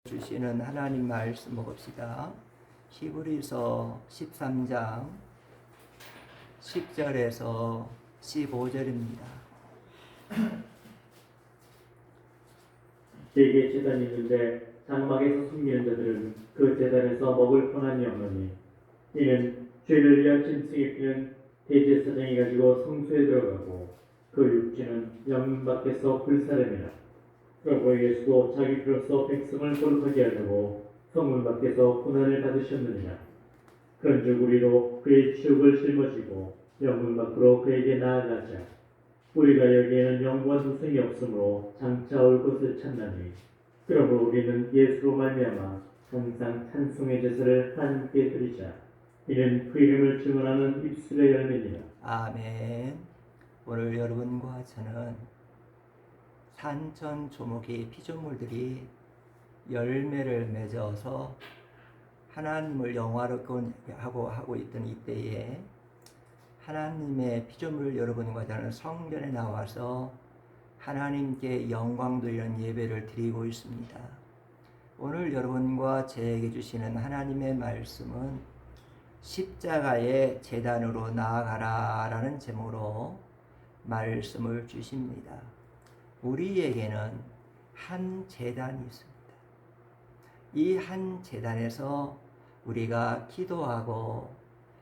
주시는 하나님 말씀 봅시다. 히브리서 13장 10절에서 15절입니다. 제게 제단이 있는데 장막에서 숨기는 자들은 그 제단에서 먹을 권한이 없느니 이는 죄를 위한 짐승의 피는 대제사장이 가지고 성소에 들어가고 그 육체는 영 밖에서 불사름이라. 그러므로 예수도 자기 피로써 백성을 거룩하게 하려고 성문 밖에서 고난을 받으셨느니라. 그런즉 우리도 그의 치욕을 짊어지고 영문 밖으로 그에게 나아가자. 우리가 여기에는 영원한 후생이 없으므로 장차 올 것을 찾나니 그러므로 우리는 예수로 말미암아 항상 찬송의 제사를 하나님께 드리자. 이는 그 이름을 증언하는 입술의 열매니라. 아멘. 오늘 여러분과 저는 산천 조목의 피조물들이 열매를 맺어서 하나님을 영화롭게 하고 있던 이때에 하나님의 피조물 여러분과 저는 성전에 나와서 하나님께 영광 돌리는 예배를 드리고 있습니다. 오늘 여러분과 저에게 주시는 하나님의 말씀은 십자가의 제단으로 나아가라 라는 제목으로 말씀을 주십니다. 우리에게는 한 제단이 있습니다. 이 한 제단에서 우리가 기도하고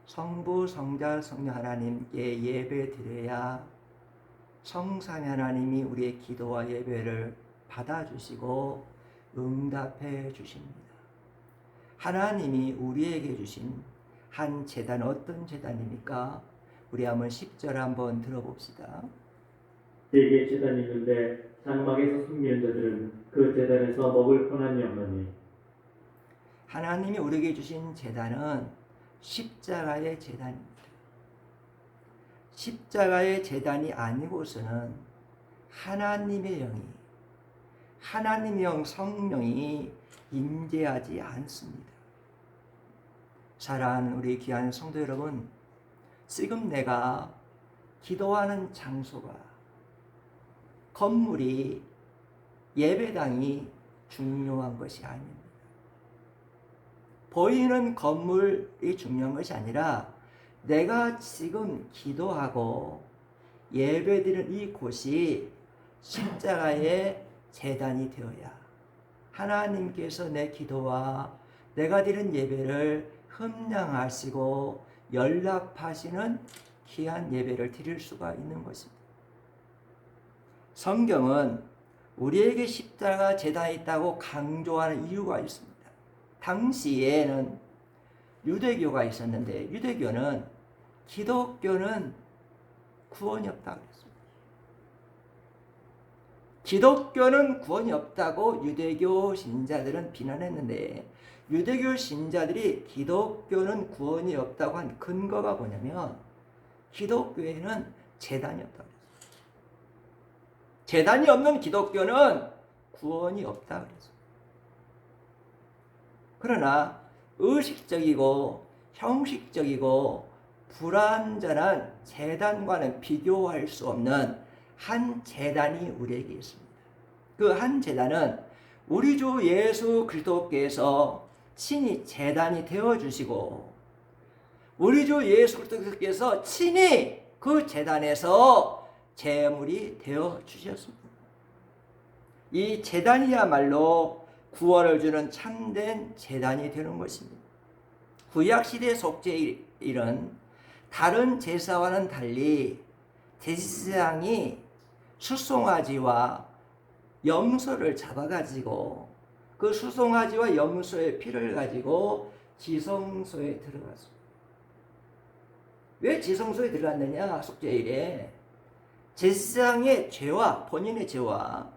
성부, 성자, 성령 하나님께 예배 드려야 성삼위 하나님이 우리의 기도와 예배를 받아주시고 응답해 주십니다. 하나님이 우리에게 주신 한 제단, 어떤 제단입니까? 우리 한번 10절 한번 들어봅시다. 제게 제단이 있는데 장막에서 숨기는 자들은 그 제단에서 먹을 권한이 없느니 하나님이 우리에게 주신 제단은 십자가의 제단입니다. 십자가의 제단이 아니고서는 하나님의 영이, 하나님의 영 성령이 임재하지 않습니다. 사랑하는 우리 귀한 성도 여러분, 지금 내가 기도하는 장소가, 건물이, 예배당이 중요한 것이 아닙니다. 보이는 건물이 중요한 것이 아니라 내가 지금 기도하고 예배드리는 이 곳이 십자가의 제단이 되어야 하나님께서 내 기도와 내가 드리는 예배를 흠량하시고 연락하시는 귀한 예배를 드릴 수가 있는 것입니다. 성경은 우리에게 십자가 제단이 있다고 강조하는 이유가 있습니다. 당시에는 유대교가 있었는데 유대교는 기독교는 구원이 없다고 했습니다. 기독교는 구원이 없다고 유대교 신자들은 비난했는데 유대교 신자들이 기독교는 구원이 없다고 한 근거가 뭐냐면 기독교에는 제단이 없다고 했습니다. 제단이 없는 기독교는 구원이 없다고 했습니다. 그러나 의식적이고 형식적이고 불완전한 제단과는 비교할 수 없는 한 제단이 우리에게 있습니다. 그 한 제단은 우리 주 예수 그리스도께서 친히 제단이 되어주시고 우리 주 예수 그리스도께서 친히 그 제단에서 제물이 되어주셨습니다. 이 제단이야말로 구원을 주는 참된 제단이 되는 것입니다. 구약시대 속죄일은 다른 제사와는 달리 제사장이 수송아지와 염소를 잡아가지고 그 수송아지와 염소의 피를 가지고 지성소에 들어갔습니다. 왜 지성소에 들어갔느냐? 속죄일에 제사장의 죄와 본인의 죄와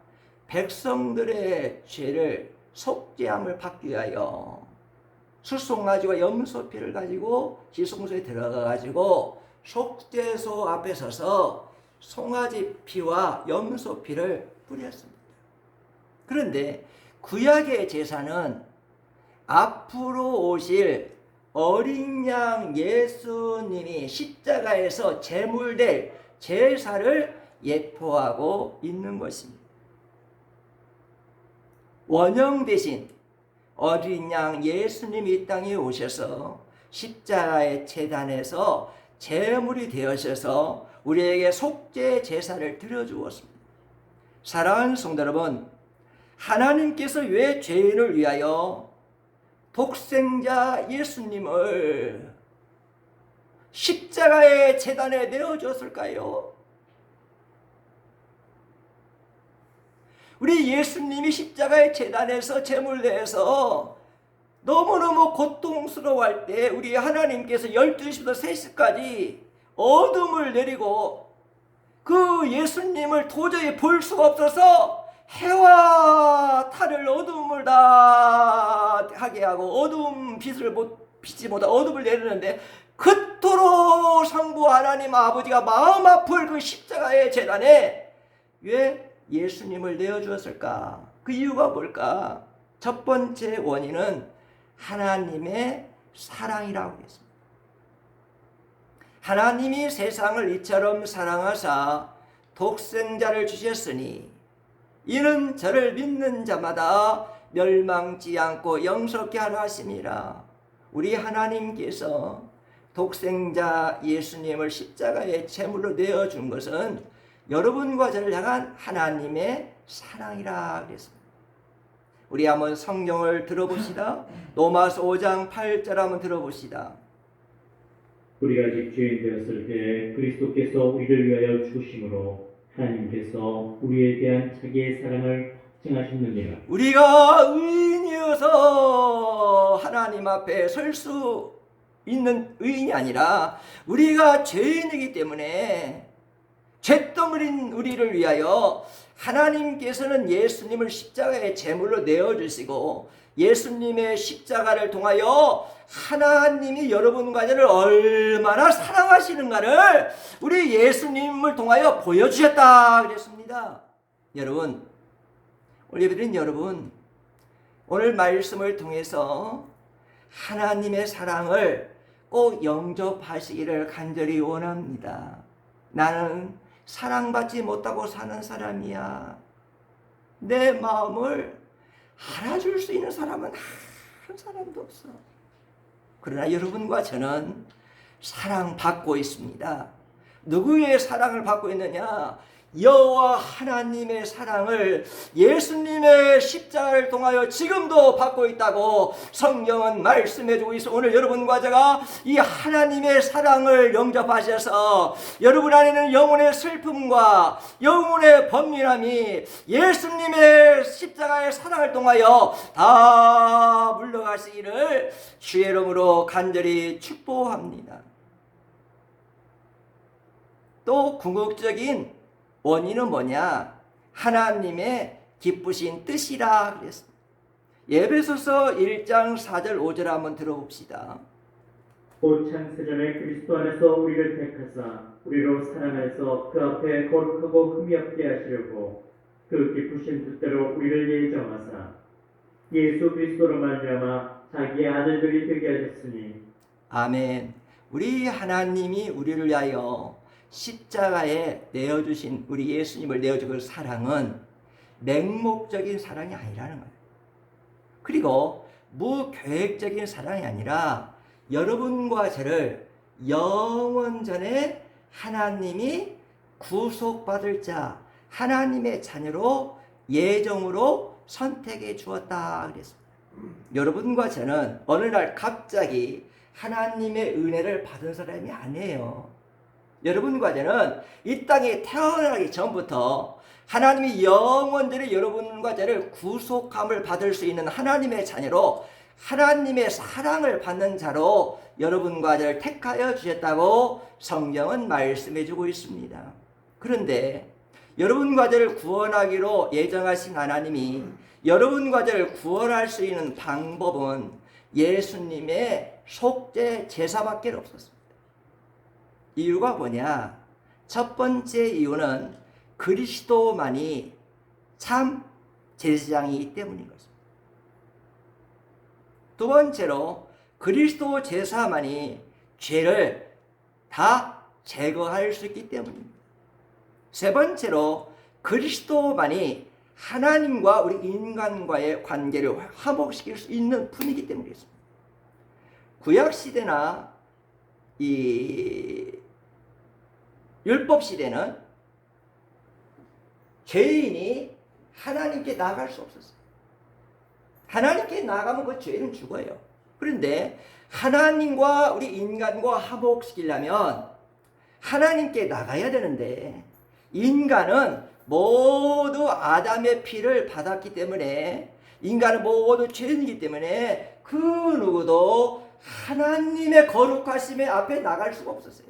백성들의 죄를 속죄함을 받기 위하여 수송아지와 염소피를 가지고 지성소에 들어가 가지고 속죄소 앞에 서서 송아지 피와 염소 피를 뿌렸습니다. 그런데 구약의 제사는 앞으로 오실 어린 양 예수님이 십자가에서 제물될 제사를 예표하고 있는 것입니다. 원형 대신 어린 양 예수님이 이 땅에 오셔서 십자가의 제단에서 제물이 되어셔서 우리에게 속죄 제사를 드려주었습니다. 사랑하는 성도 여러분, 하나님께서 왜 죄인을 위하여 독생자 예수님을 십자가의 제단에 내어주었을까요? 우리 예수님이 십자가의 제단에서 제물 내서 너무너무 고통스러워할 때 우리 하나님께서 12시부터 3시까지 어둠을 내리고 그 예수님을 도저히 볼 수가 없어서 해와 달을 어둠을 다 하게 하고 어둠 빛을 빛이 못하 어둠을 내리는데 그토록 성부 하나님 아버지가 마음 아플 그 십자가의 제단에 왜 예수님을 내어주었을까? 그 이유가 뭘까? 첫 번째 원인은 하나님의 사랑이라고 했습니다. 하나님이 세상을 이처럼 사랑하사 독생자를 주셨으니 이는 저를 믿는 자마다 멸망치 않고 영생케 하려 하심이라. 우리 하나님께서 독생자 예수님을 십자가의 제물로 내어준 것은 여러분과 저를 향한 하나님의 사랑이라 그랬습니다. 우리 한번 성경을 들어봅시다. 로마서 5장 8절 한번 들어봅시다. 우리가 아직 죄인 되었을 때 그리스도께서 우리를 위하여 죽으심으로 하나님께서 우리에 대한 자기의 사랑을 증하셨느니라. 우리가 의인이어서 하나님 앞에 설 수 있는 의인이 아니라 우리가 죄인이기 때문에 죄덩어린 우리를 위하여 하나님께서는 예수님을 십자가의 제물로 내어주시고 예수님의 십자가를 통하여 하나님이 여러분과 저를 얼마나 사랑하시는가를 우리 예수님을 통하여 보여주셨다 그랬습니다. 여러분, 우리 예배드린 여러분, 오늘 말씀을 통해서 하나님의 사랑을 꼭 영접하시기를 간절히 원합니다. 나는 사랑받지 못하고 사는 사람이야. 내 마음을 알아줄 수 있는 사람은 한 사람도 없어. 그러나 여러분과 저는 사랑받고 있습니다. 누구의 사랑을 받고 있느냐? 여호와 하나님의 사랑을 예수님의 십자가를 통하여 지금도 받고 있다고 성경은 말씀해주고 있어. 오늘 여러분과 제가 이 하나님의 사랑을 영접하셔서 여러분 안에는 영혼의 슬픔과 영혼의 번민함이 예수님의 십자가의 사랑을 통하여 다 물러가시기를 주의 이름으로 간절히 축복합니다. 또 궁극적인 원인은 뭐냐? 하나님의 기쁘신 뜻이라 그랬습니다. 에베소서 1장 4절 5절 한번 들어봅시다. 곧 창세전에 그리스도 안에서 우리를 택하사 우리로 사랑하여서 그 앞에 거룩하고 흠이 없게 하시려고 그 기쁘신 뜻대로 우리를 예정하사 예수 그리스도로 말미암아 자기의 아들들이 되게 하셨으니. 아멘. 우리 하나님이 우리를 위하여 십자가에 내어주신 우리 예수님을 내어준 그 사랑은 맹목적인 사랑이 아니라는 거예요. 그리고 무계획적인 사랑이 아니라 여러분과 저를 영원전에 하나님이 구속받을 자, 하나님의 자녀로 예정으로 선택해 주었다 그랬습니다. 여러분과 저는 어느 날 갑자기 하나님의 은혜를 받은 사람이 아니에요. 여러분과 저는 이 땅에 태어나기 전부터 하나님이 영원전에 여러분과 저를 구속함을 받을 수 있는 하나님의 자녀로 하나님의 사랑을 받는 자로 여러분과 저를 택하여 주셨다고 성경은 말씀해 주고 있습니다. 그런데 여러분과 저를 구원하기로 예정하신 하나님이 여러분과 저를 구원할 수 있는 방법은 예수님의 속죄 제사밖에 없었습니다. 이유가 뭐냐? 첫 번째 이유는 그리스도만이 참 제사장이기 때문인 것입니다. 두 번째로 그리스도 제사만이 죄를 다 제거할 수 있기 때문입니다. 세 번째로 그리스도만이 하나님과 우리 인간과의 관계를 화목시킬 수 있는 분이기 때문에 그렇습니다. 구약 시대나 이 율법 시대는 죄인이 하나님께 나아갈 수 없었어요. 하나님께 나아가면 그 죄는 죽어요. 그런데 하나님과 우리 인간과 화목시키려면 하나님께 나가야 되는데, 인간은 모두 아담의 피를 받았기 때문에, 인간은 모두 죄인이기 때문에 그 누구도 하나님의 거룩하심의 앞에 나갈 수가 없었어요.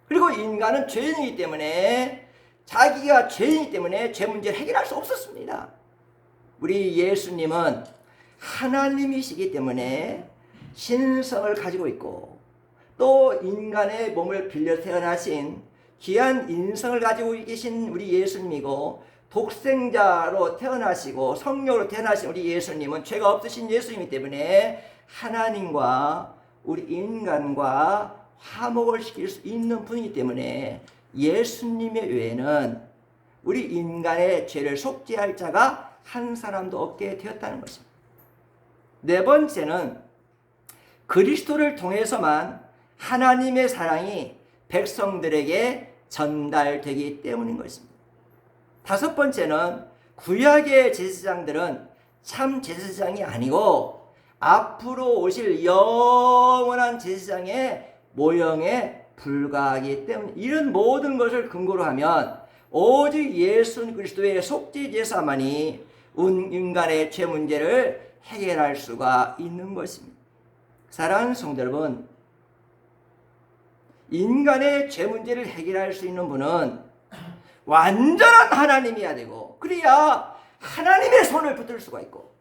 그리고 인간은 죄인이기 때문에, 자기가 죄인이기 때문에 죄 문제를 해결할 수 없었습니다. 우리 예수님은 하나님이시기 때문에 신성을 가지고 있고, 또 인간의 몸을 빌려 태어나신 귀한 인성을 가지고 계신 우리 예수님이고, 독생자로 태어나시고 성령으로 태어나신 우리 예수님은 죄가 없으신 예수님이기 때문에 하나님과 우리 인간과 화목을 시킬 수 있는 분이기 때문에 예수님의 외에는 우리 인간의 죄를 속죄할 자가 한 사람도 없게 되었다는 것입니다. 네 번째는 그리스도를 통해서만 하나님의 사랑이 백성들에게 전달되기 때문인 것입니다. 다섯 번째는 구약의 제사장들은 참 제사장이 아니고 앞으로 오실 영원한 제사장의 모형에 불과하기 때문에, 이런 모든 것을 근거로 하면 오직 예수 그리스도의 속죄 제사만이 인간의 죄 문제를 해결할 수가 있는 것입니다. 사랑하는 성도 여러분, 인간의 죄 문제를 해결할 수 있는 분은 완전한 하나님이어야 되고, 그래야 하나님의 손을 붙들 수가 있고,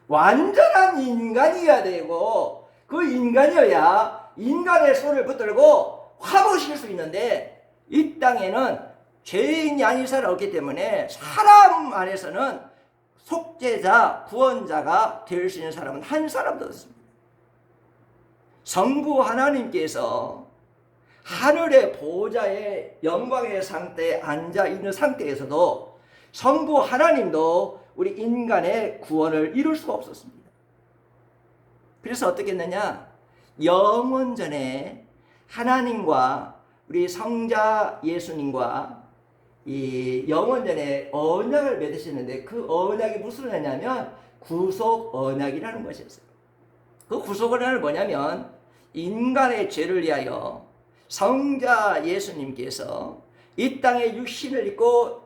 완전한 인간이어야 되고, 그 인간이어야 인간의 손을 붙들고 화목시킬 수 있는데, 이 땅에는 죄인이 아닌 사람이 없기 때문에 사람 안에서는 속죄자, 구원자가 될 수 있는 사람은 한 사람도 없습니다. 성부 하나님께서 하늘의 보좌의 영광의 상태에 앉아 있는 상태에서도 성부 하나님도 우리 인간의 구원을 이룰 수가 없었습니다. 그래서 어떻게 했느냐? 영원전에 하나님과 우리 성자 예수님과 이 영원전에 언약을 맺으셨는데, 그 언약이 무슨 언약이냐면 구속 언약이라는 것이었어요. 그 구속 언약은 뭐냐면, 인간의 죄를 위하여 성자 예수님께서 이 땅에 육신을 입고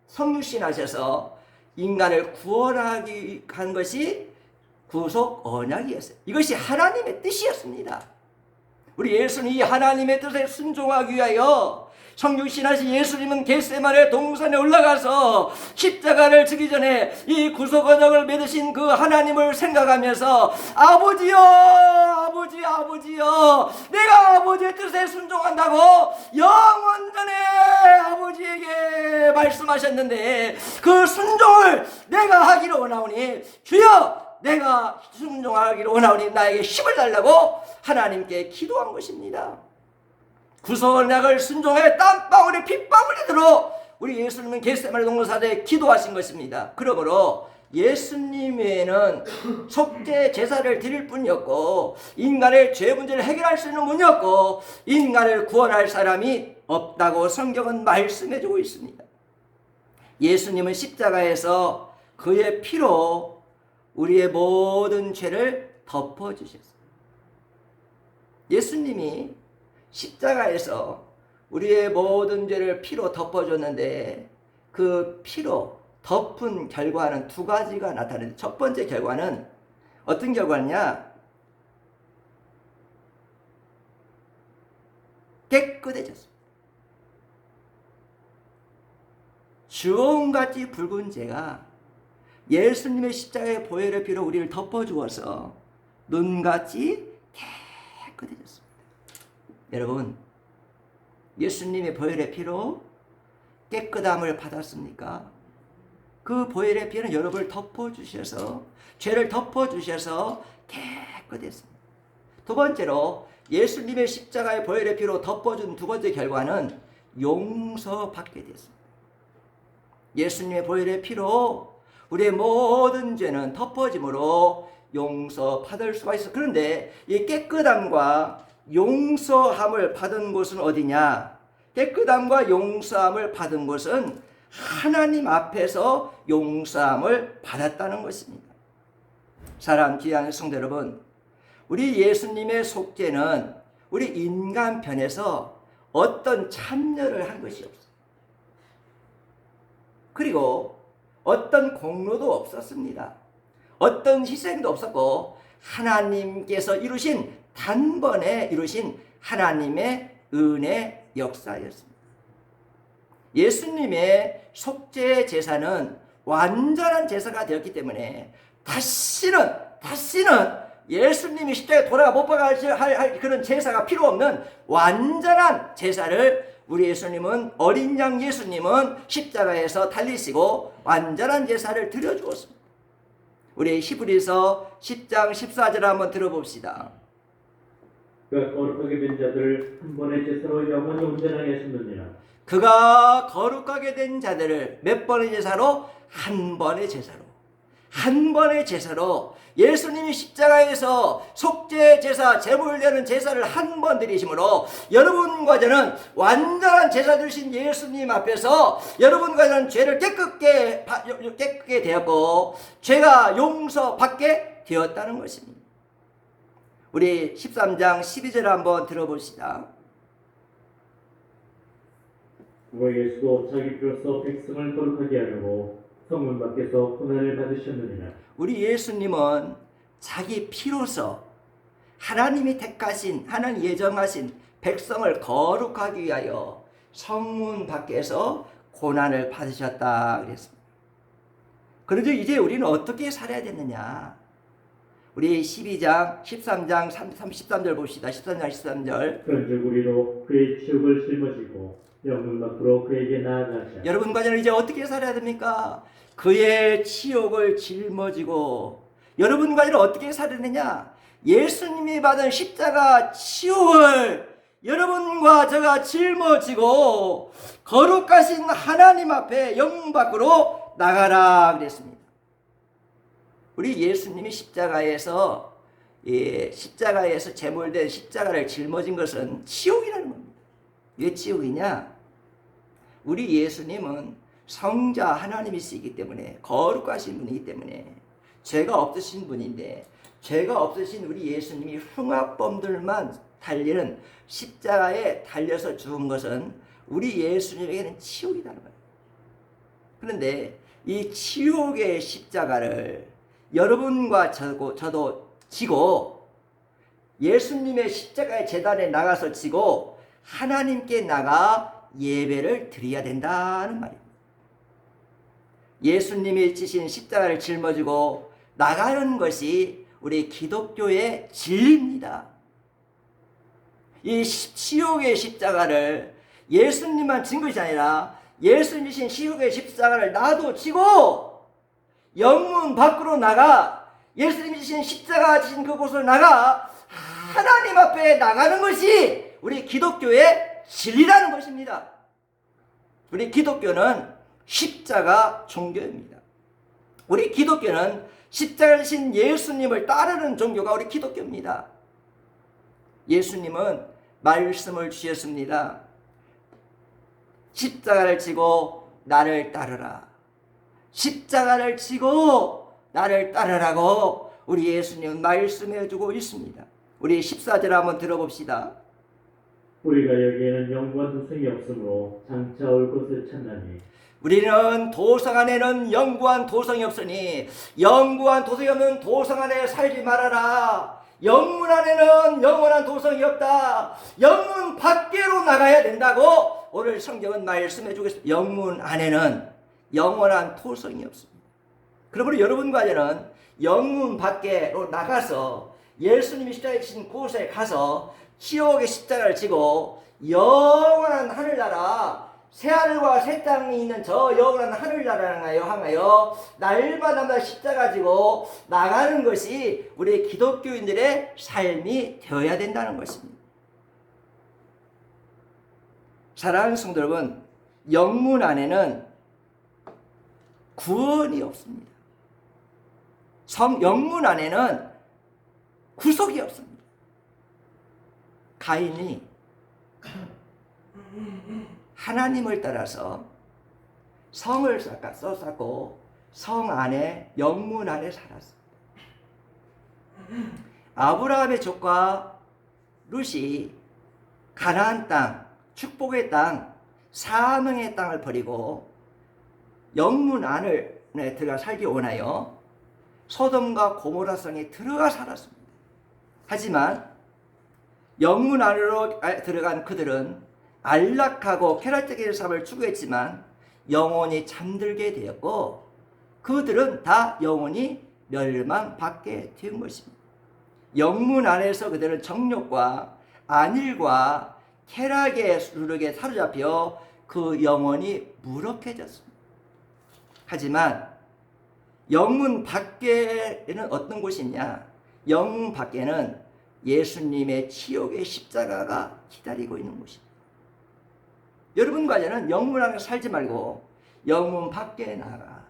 성육신하셔서 인간을 구원하기 한 것이 구속 언약이었어요. 이것이 하나님의 뜻이었습니다. 우리 예수님이 하나님의 뜻에 순종하기 위하여 성육신하신 예수님은 겟세마네 동산에 올라가서 십자가를 지기 전에 이 구속 언약을 맺으신 그 하나님을 생각하면서, 아버지여, 아버지여, 내가 아버지의 뜻에 순종한다고 영원전에 아버지에게 말씀하셨는데, 그 순종을 내가 하기를 원하오니 주여, 내가 순종하기를 원하오니 나에게 힘을 달라고 하나님께 기도한 것입니다. 구속 언약을 순종해 땀방울에 핏방울이 들어 우리 예수님은 겟세마네 동산에 기도하신 것입니다. 그러므로 예수님 외에는 속죄 제사를 드릴 뿐이었고, 인간의 죄 문제를 해결할 수 있는 분이었고, 인간을 구원할 사람이 없다고 성경은 말씀해 주고 있습니다. 예수님은 십자가에서 그의 피로 우리의 모든 죄를 덮어주셨어요. 예수님이 십자가에서 우리의 모든 죄를 피로 덮어줬는데, 그 피로 덮은 결과는 두 가지가 나타나는데, 첫 번째 결과는 어떤 결과냐? 깨끗해졌습니다. 주홍같이 붉은 죄가 예수님의 십자가의 보혈의 피로 우리를 덮어주어서 눈같이 깨끗해졌습니다. 여러분, 예수님의 보혈의 피로 깨끗함을 받았습니까? 그 보혈의 피는 여러분을 덮어주셔서, 죄를 덮어주셔서 깨끗했습니다. 두 번째로 예수님의 십자가의 보혈의 피로 덮어준 두 번째 결과는 용서받게 됐습니다. 예수님의 보혈의 피로 우리의 모든 죄는 덮어짐으로 용서받을 수가 있어. 그런데 이 깨끗함과 용서함을 받은 곳은 어디냐? 깨끗함과 용서함을 받은 곳은 하나님 앞에서 용서함을 받았다는 것입니다. 사랑 귀한 성도 여러분, 우리 예수님의 속죄는 우리 인간 편에서 어떤 참여를 한 것이 없어요. 그리고 어떤 공로도 없었습니다. 어떤 희생도 없었고 하나님께서 단번에 이루신 하나님의 은혜 역사였습니다. 예수님의 속죄 제사는 완전한 제사가 되었기 때문에 다시는 예수님이 십자가에 돌아가 못 박아야 할 그런 제사가 필요 없는 완전한 제사를 우리 예수님은, 어린 양 예수님은 십자가에서 달리시고 완전한 제사를 드려주었습니다. 우리 히브리서 10장 14절 한번 들어봅시다. 그가 거룩하게 된 자들을 한 번의 제사로 영원히 온전하게 하셨느니라. 그가 거룩하게 된 자들을 몇 번의 제사로? 한 번의 제사로 예수님이 십자가에서 속죄 제사, 제물되는 제사를 한 번 드리심으로 여러분과 저는 완전한 제사 되신 예수님 앞에서 여러분과 저는 죄를 깨끗게 되었고 죄가 용서받게 되었다는 것입니다. 우리 13장 12절 한번 들어봅시다. 그가 예수도 자기 피로써 백성을 거룩하게 하려고 성문 밖에서 고난을 받으셨느니라. 우리 예수님은 자기 피로서 하나님이 택하신, 하나님 예정하신 백성을 거룩하기 위하여 성문 밖에서 고난을 받으셨다 그랬습니다. 그런데 이제 우리는 어떻게 살아야 되느냐? 우리 12장 13장 33절 봅시다. 13장 13절. 그런즉 우리도 그의 치욕을 짊어지고 영문 밖으로 그에게 나아가자. 여러분과 저는 이제 어떻게 살아야 됩니까? 그의 치욕을 짊어지고. 여러분과 저는 어떻게 살아야 되느냐? 예수님이 받은 십자가 치욕을 여러분과 저가 짊어지고 거룩하신 하나님 앞에 영문 밖으로 나가라 그랬습니다. 우리 예수님이 십자가에서 제물된 십자가를 짊어진 것은 치욕이라는 겁니다. 왜 치욕이냐? 우리 예수님은 성자 하나님이시기 때문에, 거룩하신 분이기 때문에, 죄가 없으신 분인데, 죄가 없으신 우리 예수님이 흉악범들만 달리는 십자가에 달려서 죽은 것은 우리 예수님에게는 치욕이라는 거예요. 그런데 이 치욕의 십자가를 여러분과 저도 지고 예수님의 십자가의 제단에 나가서 지고 하나님께 나가 예배를 드려야 된다는 말입니다. 예수님이 지신 십자가를 짊어지고 나가는 것이 우리 기독교의 진리입니다. 이 치욕의 십자가를 예수님만 진 것이 아니라 예수님이 지신 치욕의 십자가를 나도 지고 영문 밖으로 나가 예수님이 지신 십자가 지신 그곳을 나가 하나님 앞에 나가는 것이 우리 기독교의 진리라는 것입니다. 우리 기독교는 십자가 종교입니다. 우리 기독교는 십자가 지신 예수님을 따르는 종교가 우리 기독교입니다. 예수님은 말씀을 주셨습니다. 십자가를 지고 나를 따르라. 십자가를 지고 나를 따르라고 우리 예수님은 말씀해 주고 있습니다. 우리 14절 한번 들어봅시다. 우리가 여기에는 영구한 도성이 없으므로 장차 올 것을 찾나니. 우리는 도성 안에는 영구한 도성이 없으니 영구한 도성이 없는 도성 안에 살지 말아라. 영문 안에는 영원한 도성이 없다. 영문 밖으로 나가야 된다고 오늘 성경은 말씀해 주고 있습니다. 영문 안에는 영원한 도성이 없습니다. 그러므로 여러분과 저는 영문 밖으로 나가서 예수님이 십자가에 지신 곳에 가서 치욕의 십자가를 지고 영원한 하늘나라, 새하늘과 새 땅이 있는 저 영원한 하늘나라를 향하여 날마다 십자가 지고 나가는 것이 우리 기독교인들의 삶이 되어야 된다는 것입니다. 사랑하는 성도 여러분, 영문 안에는 구원이 없습니다. 영문 안에는 구속이 없습니다. 가인이 하나님을 따라서 성을 쌓고 성 안에, 영문 안에 살았습니다. 아브라함의 조카 룻이 가나안 땅, 축복의 땅, 사명의 땅을 버리고 영문 안에 들어가 살기 원하여 소돔과 고모라 성에 들어가 살았습니다. 하지만 영문 안으로 들어간 그들은 안락하고 쾌락적인 삶을 추구했지만 영원히 잠들게 되었고 그들은 다 영원히 멸망받게 된 것입니다. 영문 안에서 그들은 정욕과 안일과 쾌락의 누룩에 사로잡혀 그 영혼이 무력해졌습니다. 하지만 영문 밖에는 어떤 곳이냐? 영문 밖에는 예수님의 치욕의 십자가가 기다리고 있는 곳입니다. 여러분과 저는 영문 안에 살지 말고 영문 밖에 나가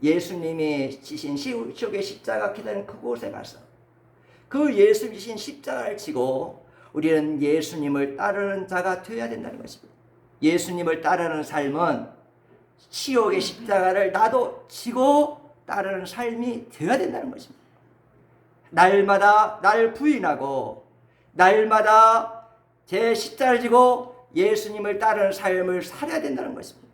예수님이 지신 치욕의 십자가 기다리는 그곳에 가서 그 예수 지신 십자가를 지고 우리는 예수님을 따르는 자가 되어야 된다는 것입니다. 예수님을 따르는 삶은 치욕의 십자가를 나도 지고 따르는 삶이 되어야 된다는 것입니다. 날마다 날 부인하고 날마다 제 십자가를 지고 예수님을 따르는 삶을 살아야 된다는 것입니다.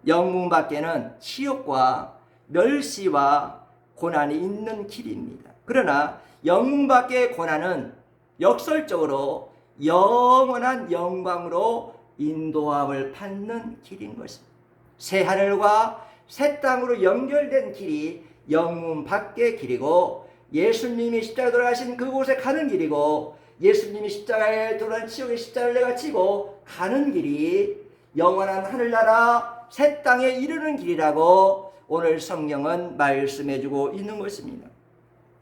영문 밖에는 치욕과 멸시와 고난이 있는 길입니다. 그러나 영문 밖의 고난은 역설적으로 영원한 영광으로 인도함을 받는 길인 것입니다. 새 하늘과 새 땅으로 연결된 길이 영문 밖의 길이고 예수님이 십자가에 돌아가신 그곳에 가는 길이고 예수님이 십자가에 돌아간 치욕의 십자가를 내가 지고 가는 길이 영원한 하늘나라 새 땅에 이르는 길이라고 오늘 성경은 말씀해주고 있는 것입니다.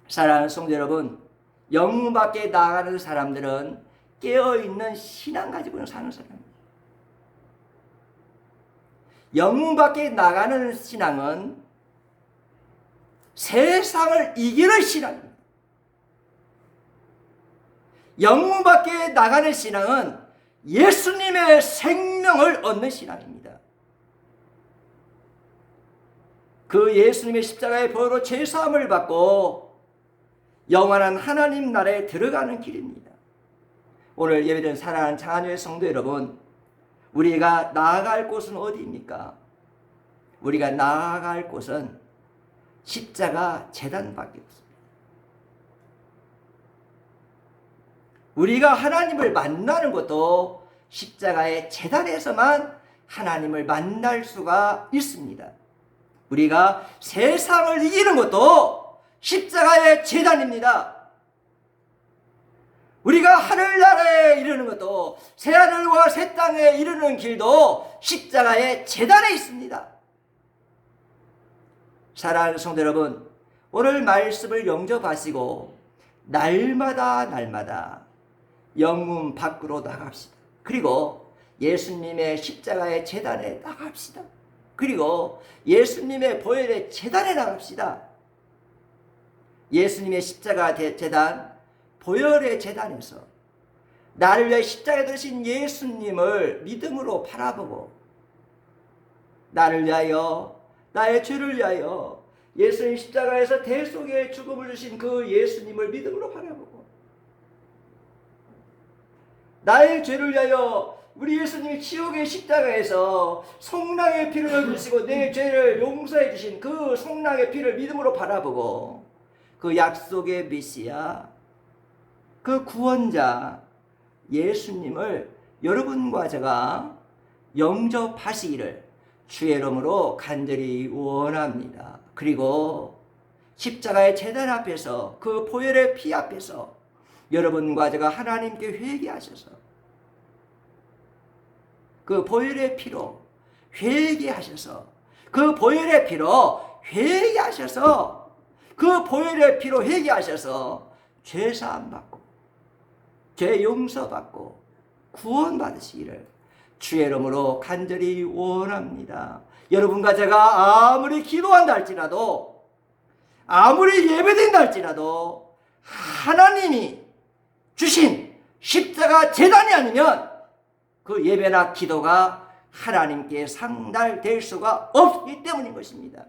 사랑하는 성도 여러분, 영문 밖에 나가는 사람들은 깨어있는 신앙 가지고는 사는 사람입니다. 영문 밖에 나가는 신앙은 세상을 이기는 신앙입니다. 영문 밖에 나가는 신앙은 예수님의 생명을 얻는 신앙입니다. 그 예수님의 십자가의 보혈로 죄사함을 받고 영원한 하나님 나라에 들어가는 길입니다. 오늘 예배드리는 사랑하는 장안교회 성도 여러분, 우리가 나아갈 곳은 어디입니까? 우리가 나아갈 곳은 십자가 제단밖에 없습니다. 우리가 하나님을 만나는 것도 십자가의 제단에서만 하나님을 만날 수가 있습니다. 우리가 세상을 이기는 것도 십자가의 제단입니다. 우리가 하늘나라에 이르는 것도 새하늘과 새 땅에 이르는 길도 십자가의 제단에 있습니다. 사랑하는 성도 여러분, 오늘 말씀을 영접하시고 날마다 영문 밖으로 나갑시다. 그리고 예수님의 십자가의 제단에 나갑시다. 그리고 예수님의 보혈의 제단에 나갑시다. 예수님의 십자가 제단, 보혈의 제단에서 나를 위해 십자가에 들으신 예수님을 믿음으로 바라보고 나를 위하여, 나의 죄를 위하여 예수님 십자가에서 대속의 죽음을 주신 그 예수님을 믿음으로 바라보고 나의 죄를 위하여 우리 예수님이 치욕의 십자가에서 속량의 피를 흘리시고 내 죄를 용서해 주신 그 속량의 피를 믿음으로 바라보고 그 약속의 메시아, 그 구원자 예수님을 여러분과 제가 영접하시기를 주의 이름으로 간절히 원합니다. 그리고 십자가의 제단 앞에서 그 보혈의 피 앞에서 여러분과 제가 하나님께 회개하셔서 그 보혈의 피로 회개하셔서 그 보혈의 피로 회개하셔서 그 보혈의 피로 회개하셔서 죄사함 받고 죄 용서 받고 구원받으시기를 주의 이름으로 간절히 원합니다. 여러분과 제가 아무리 기도한다 할지라도, 아무리 예배된다 할지라도 하나님이 주신 십자가 제단이 아니면 그 예배나 기도가 하나님께 상달될 수가 없기 때문인 것입니다.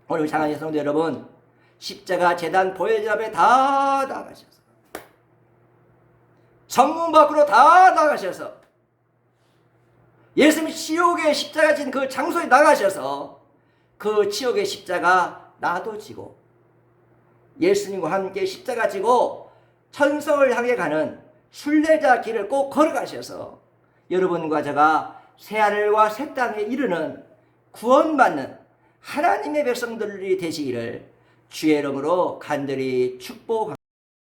오늘 장하신 성도 여러분, 십자가 제단 보혈 앞에 다 나가셔서, 정문 밖으로 다 나가셔서, 예수님이 지옥의 십자가 진 그 장소에 나가셔서 그 지옥의 십자가 나도 지고 예수님과 함께 십자가 지고 천성을 향해 가는 순례자 길을 꼭 걸어가셔서 여러분과 제가 새하늘과 새 땅에 이르는 구원받는 하나님의 백성들이 되시기를 주의 이름으로 간절히 축복합니다.